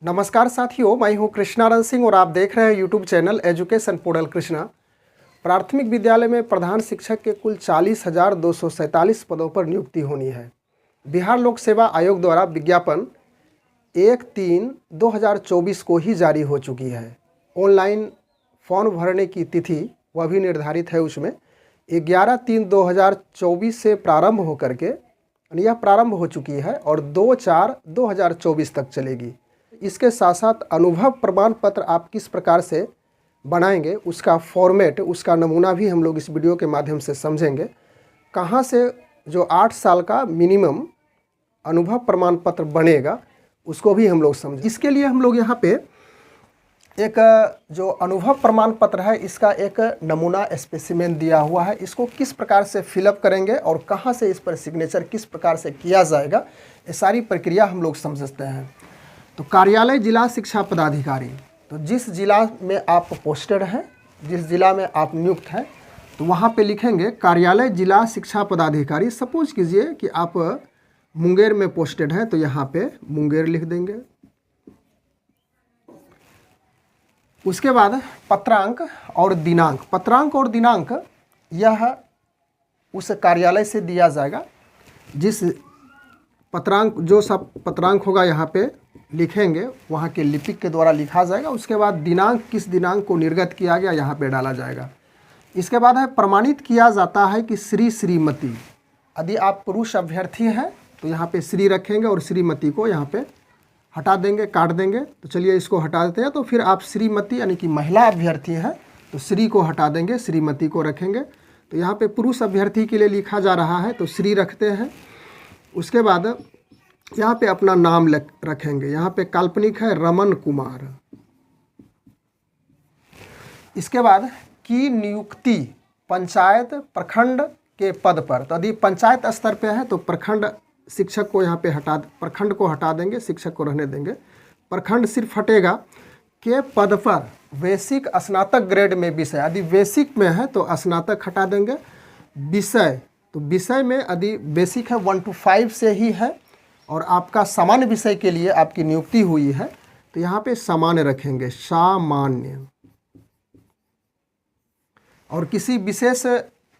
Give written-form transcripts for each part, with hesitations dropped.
नमस्कार साथियों, मैं हूं कृष्णानंद सिंह और आप देख रहे हैं YouTube channel education portal Krishna. प्राथमिक विद्यालय में प्रधान शिक्षक के कुल 40,247 पदों पर नियुक्ति होनी है। बिहार लोक सेवा आयोग द्वारा विज्ञापन 1/3/2024 को ही जारी हो चुकी है। ऑनलाइन फॉर्म भरने की तिथि वह भी निर्धारित है, उसमें 11/3/2024 से प्रारंभ होकर के यह प्रारंभ हो चुकी है और 2/4/2024 तक चलेगी। इसके साथ साथ अनुभव प्रमाण पत्र आप किस प्रकार से बनाएंगे, उसका फॉर्मेट, उसका नमूना भी हम लोग इस वीडियो के माध्यम से समझेंगे। कहाँ से जो 8 साल का मिनिमम अनुभव प्रमाण पत्र बनेगा उसको भी हम लोग समझें। इसके लिए हम लोग यहाँ पे एक जो अनुभव प्रमाण पत्र है इसका एक नमूना स्पेसिमेन दिया हुआ है। इसको किस प्रकार से फिलअप करेंगे और कहाँ से इस पर सिग्नेचर किस प्रकार से किया जाएगा, ये सारी प्रक्रिया हम लोग समझते हैं। तो कार्यालय जिला शिक्षा पदाधिकारी, तो जिस जिला में आप पोस्टेड हैं, जिस जिला में आप नियुक्त हैं, तो वहाँ पे लिखेंगे कार्यालय जिला शिक्षा पदाधिकारी। सपोज कीजिए कि आप मुंगेर में पोस्टेड हैं, तो यहाँ पे मुंगेर लिख देंगे। उसके बाद पत्रांक और दिनांक, पत्रांक और दिनांक यह उस कार्यालय से दिया जाएगा। जिस पत्रांक, जो सब पत्रांक होगा यहाँ पे लिखेंगे, वहाँ के लिपिक के द्वारा लिखा जाएगा। उसके बाद दिनांक, किस दिनांक को निर्गत किया गया, यहाँ पे डाला जाएगा। इसके बाद है प्रमाणित किया जाता है कि श्री श्रीमती, यदि आप पुरुष अभ्यर्थी हैं तो यहाँ पे श्री रखेंगे और श्रीमती को यहाँ पे हटा देंगे, काट देंगे। तो चलिए इसको हटा देते हैं। तो फिर आप श्रीमती यानी कि महिला अभ्यर्थी हैं तो श्री को हटा देंगे, श्रीमती को रखेंगे। तो यहाँ पे पुरुष अभ्यर्थी के लिए लिखा जा रहा है तो श्री रखते हैं। उसके बाद यहाँ पे अपना नाम रखेंगे। यहाँ पे काल्पनिक है रमन कुमार। इसके बाद की नियुक्ति पंचायत प्रखंड के पद पर, तो यदि पंचायत स्तर पे है तो प्रखंड शिक्षक को यहाँ पे प्रखंड को हटा देंगे, शिक्षक को रहने देंगे। प्रखंड सिर्फ हटेगा। के पद पर बेसिक स्नातक ग्रेड में विषय, यदि बेसिक में है तो स्नातक हटा देंगे। विषय, तो विषय में यदि बेसिक है 1 to 5 से ही है और आपका सामान्य विषय के लिए आपकी नियुक्ति हुई है तो यहाँ पे सामान्य रखेंगे, सामान्य। और किसी विशेष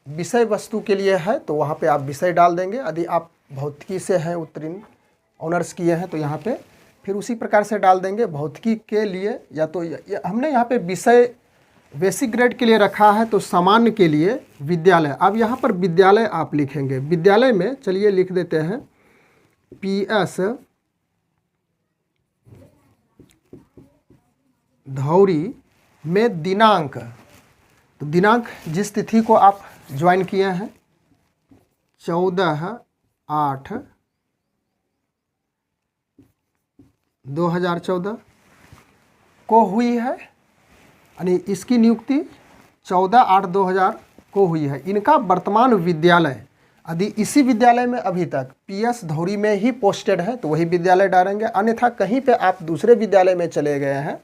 विषय वस्तु के लिए है तो वहाँ पे आप विषय डाल देंगे। यदि आप भौतिकी से हैं उत्तीर्ण, ऑनर्स किए हैं, तो यहाँ पे फिर उसी प्रकार से डाल देंगे। भौतिकी के लिए या तो हमने यहाँ पे विषय बेसिक ग्रेड के लिए रखा है तो सामान्य के लिए विद्यालय। अब यहाँ पर विद्यालय आप लिखेंगे। विद्यालय में चलिए लिख देते हैं PS धौरी में दिनांक, तो दिनांक जिस तिथि को आप ज्वाइन किए हैं 14/8/2014 को हुई है, यानी इसकी नियुक्ति 14/8/2000 को हुई है। इनका वर्तमान विद्यालय, यदि इसी विद्यालय में अभी तक PS धौरी में ही पोस्टेड है तो वही विद्यालय डालेंगे। अन्यथा कहीं पे आप दूसरे विद्यालय में चले गए हैं,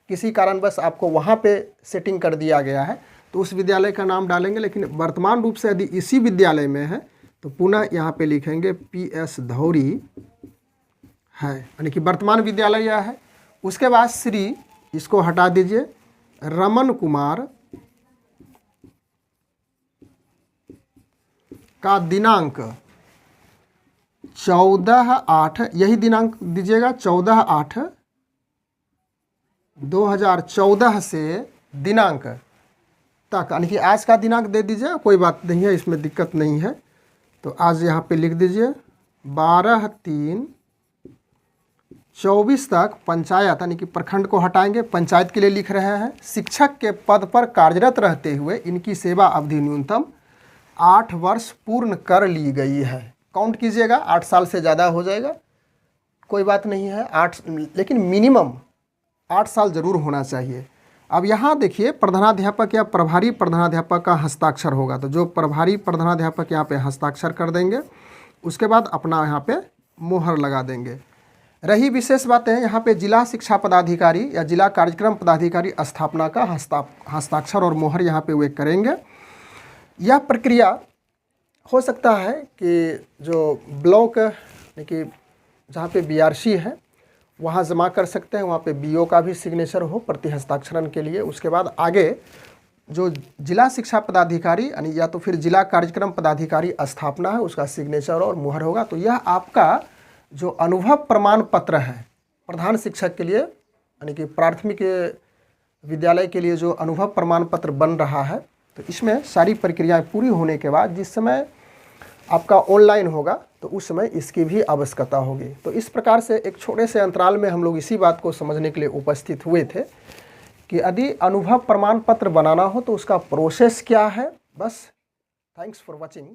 किसी कारणवश आपको वहाँ पे सेटिंग कर दिया गया है, तो उस विद्यालय का नाम डालेंगे। लेकिन वर्तमान रूप से यदि इसी विद्यालय में है तो पुनः यहाँ पे लिखेंगे PS धौरी है, यानी कि वर्तमान विद्यालय यह है। उसके बाद श्री, इसको हटा दीजिए, रमन कुमार का दिनांक 14/8, यही दिनांक दीजिएगा 14/8/2014 से दिनांक तक, यानी कि आज का दिनांक दे दीजिए, कोई बात नहीं है, इसमें दिक्कत नहीं है। तो आज यहाँ पे लिख दीजिए 12/3/24 तक पंचायत, यानी कि प्रखंड को हटाएंगे, पंचायत के लिए लिख रहे हैं। शिक्षक के पद पर कार्यरत रहते हुए इनकी सेवा अवधि न्यूनतम 8 वर्ष पूर्ण कर ली गई है। काउंट कीजिएगा, 8 साल से ज़्यादा हो जाएगा, कोई बात नहीं है, 8, लेकिन मिनिमम 8 साल ज़रूर होना चाहिए। अब यहाँ देखिए प्रधानाध्यापक या प्रभारी प्रधानाध्यापक का हस्ताक्षर होगा, तो जो प्रभारी प्रधानाध्यापक यहाँ पे हस्ताक्षर कर देंगे। उसके बाद अपना यहाँ पे मोहर लगा देंगे। रही विशेष बातें, यहाँ पे जिला शिक्षा पदाधिकारी या जिला कार्यक्रम पदाधिकारी स्थापना का हस्ताक्षर और मोहर यहाँ पे वे करेंगे। यह प्रक्रिया हो सकता है कि जो ब्लॉक, यानी कि जहाँ पे BRC है वहाँ जमा कर सकते हैं। वहाँ पे बीओ का भी सिग्नेचर हो प्रति हस्ताक्षरण के लिए। उसके बाद आगे जो जिला शिक्षा पदाधिकारी यानी या तो फिर जिला कार्यक्रम पदाधिकारी स्थापना है, उसका सिग्नेचर और मुहर होगा। तो यह आपका जो अनुभव प्रमाण पत्र है प्रधान शिक्षक के लिए, यानी कि प्राथमिक विद्यालय के लिए जो अनुभव प्रमाण पत्र बन रहा है, तो इसमें सारी प्रक्रियाएं पूरी होने के बाद जिस समय आपका ऑनलाइन होगा तो उस समय इसकी भी आवश्यकता होगी। तो इस प्रकार से एक छोटे से अंतराल में हम लोग इसी बात को समझने के लिए उपस्थित हुए थे कि यदि अनुभव प्रमाण पत्र बनाना हो तो उसका प्रोसेस क्या है। बस थैंक्स फॉर वॉचिंग।